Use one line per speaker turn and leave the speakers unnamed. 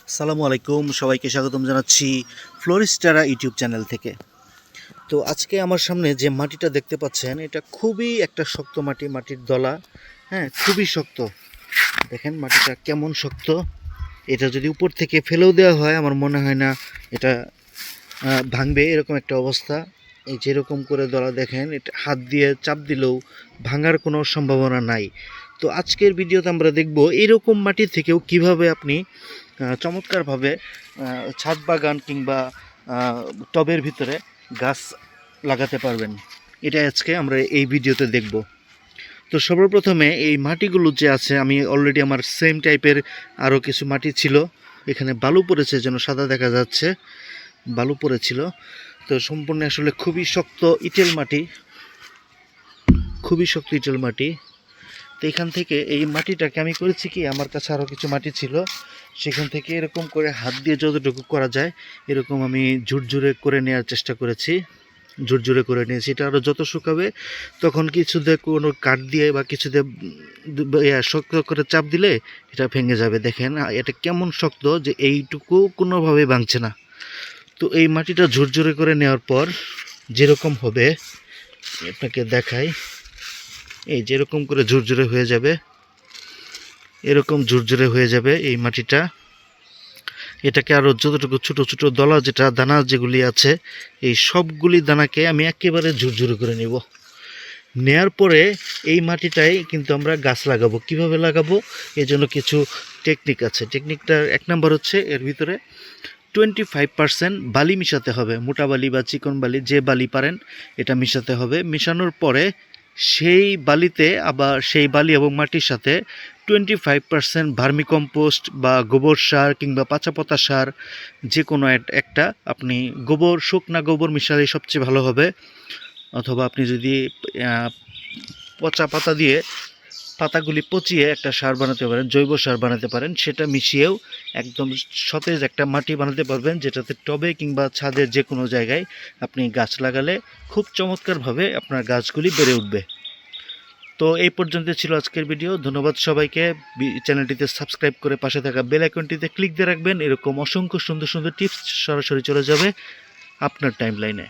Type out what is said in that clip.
আসসালামু আলাইকুম, সবাইকে স্বাগতম জানাচ্ছি ফ্লোরিস্টারা ইউটিউব চ্যানেল থেকে। তো আজকে আমার সামনে যে মাটিটা দেখতে পাচ্ছেন, এটা খুবই একটা শক্ত মাটি, মাটির দলা। হ্যাঁ, খুবই শক্ত। দেখেন মাটিটা কেমন শক্ত। এটা যদি উপর থেকে ফেলেও দেওয়া হয়, আমার মনে হয় না এটা ভাঙবে, এরকম একটা অবস্থা। এই যেরকম করে দলা দেখেন, এটা হাত দিয়ে চাপ দিলেও ভাঙার কোনো সম্ভাবনা নাই। তো আজকের ভিডিওতে আমরা দেখব এরকম মাটি থেকেও কিভাবে আপনি চমৎকারভাবে ছাদ বাগান কিংবা টবের ভিতরে গাছ লাগাতে পারবেন। এটা আজকে আমরা এই ভিডিওতে দেখব। তো সর্বপ্রথমে এই মাটিগুলো যে আছে, আমি অলরেডি আমার সেম টাইপের আরও কিছু মাটি ছিল, এখানে বালু পড়েছে, যেন সাদা দেখা যাচ্ছে, বালু পড়েছিল। তো সম্পূর্ণ আসলে খুবই শক্ত ইটেল মাটি, খুবই শক্ত ইটেল মাটি। তো এখান থেকে এই মাটিটাকে আমি করেছি কি, আমার কাছে আরও কিছু মাটি ছিল, সেখান থেকে এরকম করে হাত দিয়ে যতটুকু করা যায় এরকম আমি ঝুরঝুরে করে নেওয়ার চেষ্টা করেছি, ঝুরঝুরে করে নিয়েছি। এটা আরও যত শুকাবে তখন কিছুতে কোনো কাঠ দিয়ে বা কিছুতে শক্ত করে চাপ দিলে এটা ভেঙে যাবে। দেখেন এটা কেমন শক্ত, যে এইটুকু কোনোভাবেই ভাঙছে না। তো এই মাটিটা ঝুরঝুরে করে নেওয়ার পর যেরকম হবে আপনাকে দেখাই, এই যেরকম করে ঝুরঝুরে হয়ে যাবে, এরকম ঝুরঝুরে হয়ে যাবে এই মাটিটা। এটাকে আরও যতটুকু ছোটো ছোটো দলা, যেটা দানা যেগুলি আছে, এই সবগুলি দানাকে আমি একেবারে ঝুরঝুরে করে নেব। নেয়ার পরে এই মাটিটাই কিন্তু আমরা গাছ লাগাবো। কিভাবে লাগাবো, এর জন্য কিছু টেকনিক আছে। টেকনিকটার এক নাম্বার হচ্ছে, এর ভিতরে 25% বালি মিশাতে হবে। মোটা বালি বা চিকন বালি, যে বালি পারেন এটা মিশাতে হবে। মিশানোর পরে সেই বালিতে আবার সেই বালি এবং মাটির সাথে 25% ভার্মিকম্পোস্ট বা গোবর সার কিংবা পাতা সার, যে কোনো একটা আপনি গোবর, শুকনা গোবর মিশালে সবচেয়ে ভালো হবে। অথবা আপনি যদি পচা পাতা দিয়ে পাতাগুলি পচিয়ে একটা সার বানাতে পারেন, জৈব সার বানাতে পারেন, সেটা মিশিয়েও একদম সতেজ একটা মাটি বানাতে পারবেন, যেটাতে টবে কিংবা ছাদের যে কোনো জায়গায় আপনি গাছ লাগালে খুব চমৎকারভাবে আপনার গাছগুলি বেড়ে উঠবে। তো এই পর্যন্ত ছিল আজকের ভিডিও। ধন্যবাদ সবাইকে। চ্যানেলটিতে সাবস্ক্রাইব করে পাশে থাকা বেল আইকনটিতে ক্লিক দিয়ে রাখবেন। এরকম অসংখ্য সুন্দর সুন্দর টিপস সরাসরি চলে যাবে আপনার টাইমলাইনে।